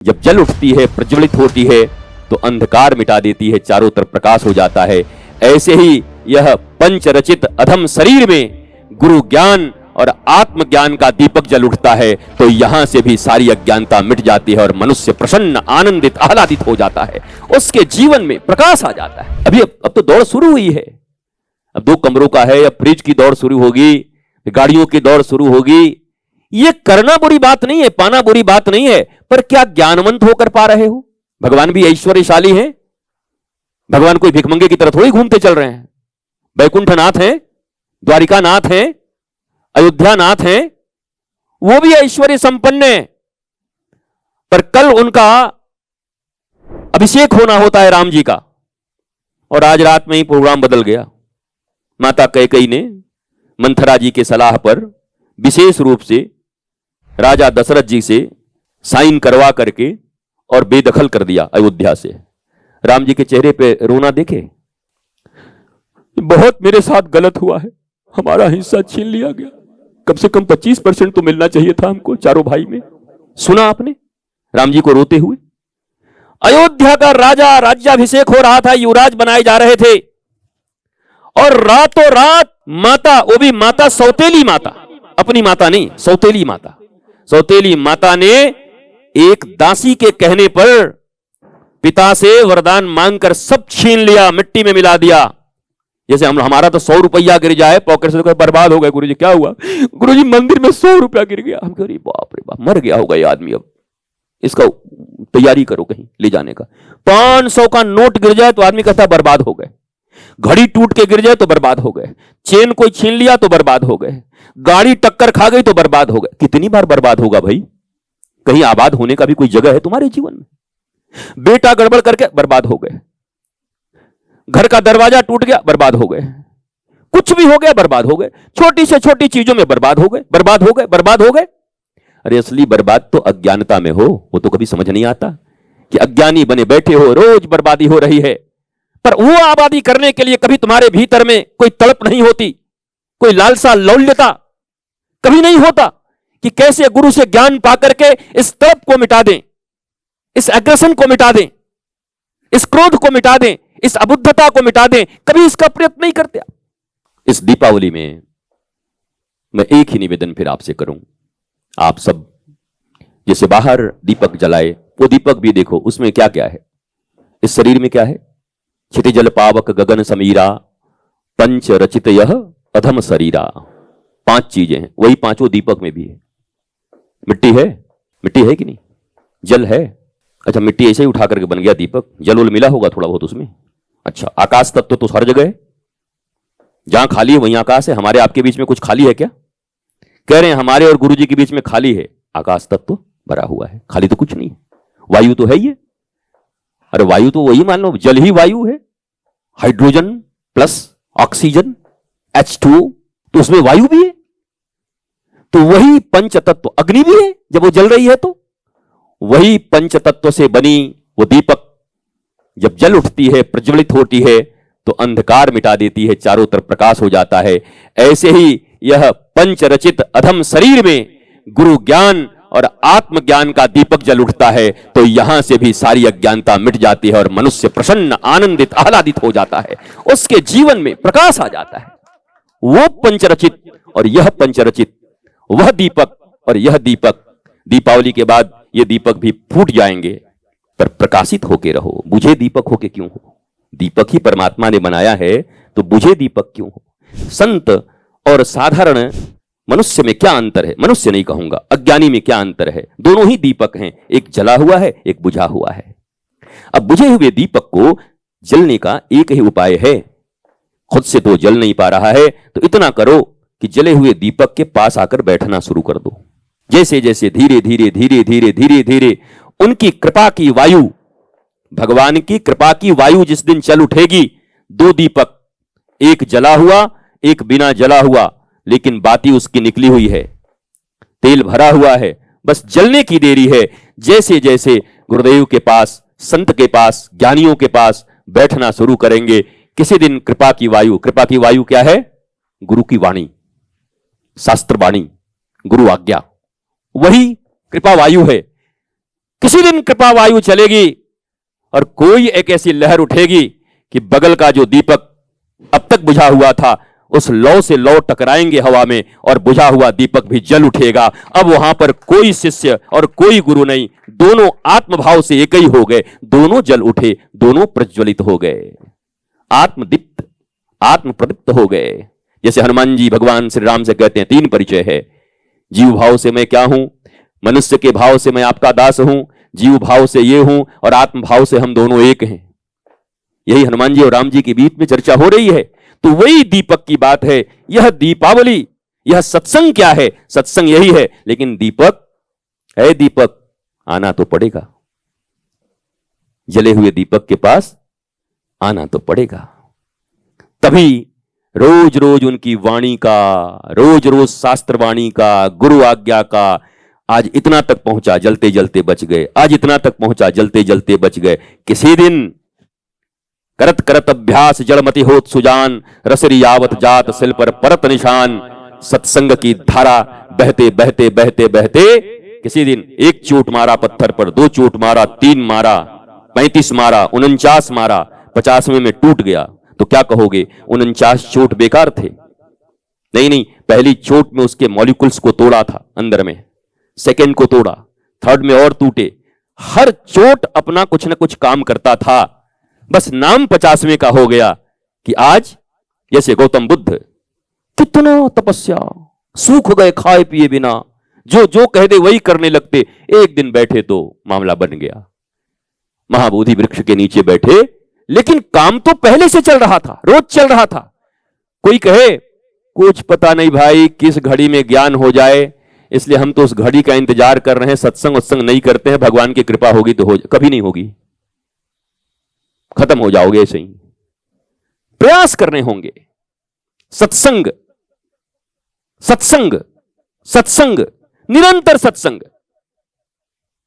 जब जल उठती है, प्रज्वलित होती है, तो अंधकार मिटा देती है, चारों तरफ प्रकाश हो जाता है। ऐसे ही यह पंचरचित अधम शरीर में गुरु ज्ञान और आत्मज्ञान का दीपक जल उठता है, तो यहां से भी सारी अज्ञानता मिट जाती है और मनुष्य प्रसन्न, आनंदित, आह्लादित हो जाता है। उसके जीवन में प्रकाश आ जाता है। अब तो दौड़ शुरू हुई है। अब 2 कमरों का है, अब फ्रिज की दौड़ शुरू होगी, गाड़ियों की दौड़ शुरू होगी। ये करना बुरी बात नहीं है, पाना बुरी बात नहीं है, पर क्या ज्ञानवंत होकर पा रहे हो? भगवान भी ऐश्वर्यशाली हैं। भगवान कोई भिखमंगे की तरह थोड़ी घूमते चल रहे हैं। बैकुंठनाथ हैं, द्वारिकानाथ हैं, अयोध्यानाथ हैं, वो भी ऐश्वर्य संपन्न है। पर कल उनका अभिषेक होना होता है राम जी का, और आज रात में ही प्रोग्राम बदल गया। माता कैकेयी ने मंथरा जी के सलाह पर विशेष रूप से राजा दशरथ जी से साइन करवा करके और बेदखल कर दिया अयोध्या से। राम जी के चेहरे पे रोना देखे, बहुत मेरे साथ गलत हुआ है, हमारा हिस्सा छीन लिया गया, कम से कम 25% तो मिलना चाहिए था हमको चारों भाई में। सुना आपने राम जी को रोते हुए? अयोध्या का राजा, राज्याभिषेक हो रहा था, युवराज बनाए जा रहे थे, और रातों रात माता, वो भी माता सौतेली माता, अपनी माता नहीं, सौतेली माता, सौतेली माता ने एक दासी के कहने पर पिता से वरदान मांगकर सब छीन लिया, मिट्टी में मिला दिया। जैसे हमारा तो 100 रुपया गिर जाए पॉकेट से तो बर्बाद हो गए। गुरुजी क्या हुआ? गुरुजी मंदिर में 100 रुपया गिर गया। हम कह रहे बाप रे बाप, मर गया होगा ये आदमी, अब इसका तैयारी करो कहीं ले जाने का। 500 का नोट गिर जाए तो आदमी कहता बर्बाद हो गए, घड़ी टूट के गिर जाए तो बर्बाद हो गए, चेन कोई छीन लिया तो बर्बाद हो गए, गाड़ी टक्कर खा गई तो बर्बाद हो गए। कितनी बार बर्बाद होगा भाई? कहीं आबाद होने का भी कोई जगह है तुम्हारे जीवन में? बेटा गड़बड़ करके बर्बाद हो गए, घर का दरवाजा टूट गया बर्बाद हो गए, कुछ भी हो गया बर्बाद हो गए, छोटी से छोटी चीजों में बर्बाद हो गए, बर्बाद हो गए, बर्बाद हो गए। अरे असली बर्बाद तो अज्ञानता में हो, वो तो कभी समझ नहीं आता कि अज्ञानी बने बैठे हो, रोज बर्बादी हो रही है। पर वो आबादी करने के लिए कभी तुम्हारे भीतर में कोई तड़प नहीं होती, कोई लालसा, लौल्यता कभी नहीं होता कि कैसे गुरु से ज्ञान पाकर के इस तड़प को मिटा दें, इस एग्रेशन को मिटा दें, इस क्रोध को मिटा दें, इस अबुद्धता को मिटा दें। कभी इसका प्रयत्न नहीं करते। इस दीपावली में मैं एक ही निवेदन फिर आपसे करूं, आप सब जैसे बाहर दीपक जलाए, वो दीपक भी देखो उसमें क्या क्या है। इस शरीर में क्या है? क्षितिजल पावक गगन समीरा, पंच रचित यह अधम शरीरा। 5 चीजें हैं, वही 5 दीपक में भी है। मिट्टी है, मिट्टी है कि नहीं? जल है, अच्छा मिट्टी ऐसे ही उठा करके बन गया दीपक, जल उल मिला होगा थोड़ा बहुत उसमें। अच्छा आकाश तत्व तो हर जगह है, जहां खाली है वहीं आकाश है। हमारे आपके बीच में कुछ खाली है क्या? कह रहे हैं हमारे और गुरुजी के बीच में खाली है, आकाश तत्व भरा हुआ है, खाली तो कुछ नहीं है। वायु तो है ही है, अरे वायु तो वही मान लो, जल ही वायु है, हाइड्रोजन प्लस ऑक्सीजन H2O, तो उसमें वायु भी है। तो वही पंच तत्व, अग्नि भी है जब वो जल रही है, तो वही पंच तत्व से बनी वो दीपक जब जल उठती है, प्रज्वलित होती है, तो अंधकार मिटा देती है, चारों तरफ प्रकाश हो जाता है। ऐसे ही यह पंचरचित अधम शरीर में गुरु ज्ञान और आत्मज्ञान का दीपक जल उठता है, तो यहां से भी सारी अज्ञानता मिट जाती है और मनुष्य प्रसन्न, आनंदित, आह्लादित हो जाता है। उसके जीवन में प्रकाश आ जाता है। वो पंचरचित और यह पंचरचित, वह दीपक और यह दीपक, दीपावली के बाद ये दीपक भी फूट जाएंगे, पर प्रकाशित होके रहो। बुझे दीपक होके क्यों हो? दीपक ही परमात्मा ने बनाया है, तो बुझे दीपक क्यों हो? संत और साधारण मनुष्य में क्या अंतर है? मनुष्य नहीं कहूंगा, अज्ञानी में क्या अंतर है? दोनों ही दीपक हैं, एक जला हुआ है, एक बुझा हुआ है। अब बुझे हुए दीपक को जलने का एक ही उपाय है, खुद से तो जल नहीं पा रहा है, तो इतना करो कि जले हुए दीपक के पास आकर बैठना शुरू कर दो। जैसे जैसे धीरे धीरे धीरे धीरे धीरे धीरे उनकी कृपा की वायु, भगवान की कृपा की वायु जिस दिन चल उठेगी, 2 दीपक, एक जला हुआ, एक बिना जला हुआ, लेकिन बाती उसकी निकली हुई है, तेल भरा हुआ है, बस जलने की देरी है। जैसे जैसे गुरुदेव के पास, संत के पास, ज्ञानियों के पास बैठना शुरू करेंगे, किसी दिन कृपा की वायु, कृपा की वायु क्या है? गुरु की वाणी, शास्त्र वाणी, गुरु आज्ञा, वही कृपा वायु है। किसी दिन कृपा वायु चलेगी और कोई एक ऐसी लहर उठेगी कि बगल का जो दीपक अब तक बुझा हुआ था उस लौ से लौ टकराएंगे हवा में और बुझा हुआ दीपक भी जल उठेगा। अब वहां पर कोई शिष्य और कोई गुरु नहीं, दोनों आत्मभाव से एक ही हो गए, दोनों जल उठे, दोनों प्रज्वलित हो गए, आत्मदीप्त आत्म प्रदीप्त हो गए। जैसे हनुमान जी भगवान श्री राम से कहते हैं, तीन परिचय है, जीव भाव से मैं क्या हूं, मनुष्य के भाव से मैं आपका दास हूं, जीव भाव से ये हूं और आत्म भाव से हम दोनों एक हैं। यही हनुमान जी और राम जी के बीच में चर्चा हो रही है। तो वही दीपक की बात है। यह दीपावली, यह सत्संग क्या है? सत्संग यही है, लेकिन दीपक है, दीपक आना तो पड़ेगा, जले हुए दीपक के पास आना तो पड़ेगा। तभी रोज रोज उनकी वाणी का, रोज रोज शास्त्र वाणी का, गुरु आज्ञा का, आज इतना तक पहुंचा जलते जलते बच गए, आज इतना तक पहुंचा जलते जलते बच गए। किसी दिन करत करत अभ्यास जड़मति होत सुजान, रसरी यावत जात सिल पर परत निशान। सत्संग की धारा बहते बहते बहते बहते किसी दिन एक चोट मारा पत्थर पर, दो चोट मारा, तीन मारा, 35 मारा, 49 मारा, 50वें में टूट गया। तो क्या कहोगे? 49 चोट बेकार थे? नहीं नहीं, पहली चोट में उसके मॉलिक्यूल्स को तोड़ा था अंदर में, सेकेंड को तोड़ा, थर्ड में और टूटे। हर चोट अपना कुछ ना कुछ काम करता था। बस नाम 50वें का हो गया कि आज जैसे गौतम बुद्ध, कितना तपस्या, सूख गए खाए पिए बिना, जो जो कह दे वही करने लगते। एक दिन बैठे तो मामला बन गया, महाबोधि वृक्ष के नीचे बैठे, लेकिन काम तो पहले से चल रहा था, रोज चल रहा था। कोई कहे कुछ पता नहीं भाई किस घड़ी में ज्ञान हो जाए, इसलिए हम तो उस घड़ी का इंतजार कर रहे हैं, सत्संग उत्संग नहीं करते हैं, भगवान की कृपा होगी तो कभी नहीं होगी, खत्म हो जाओगे ऐसे ही। प्रयास करने होंगे। सत्संग सत्संग सत्संग, निरंतर सत्संग।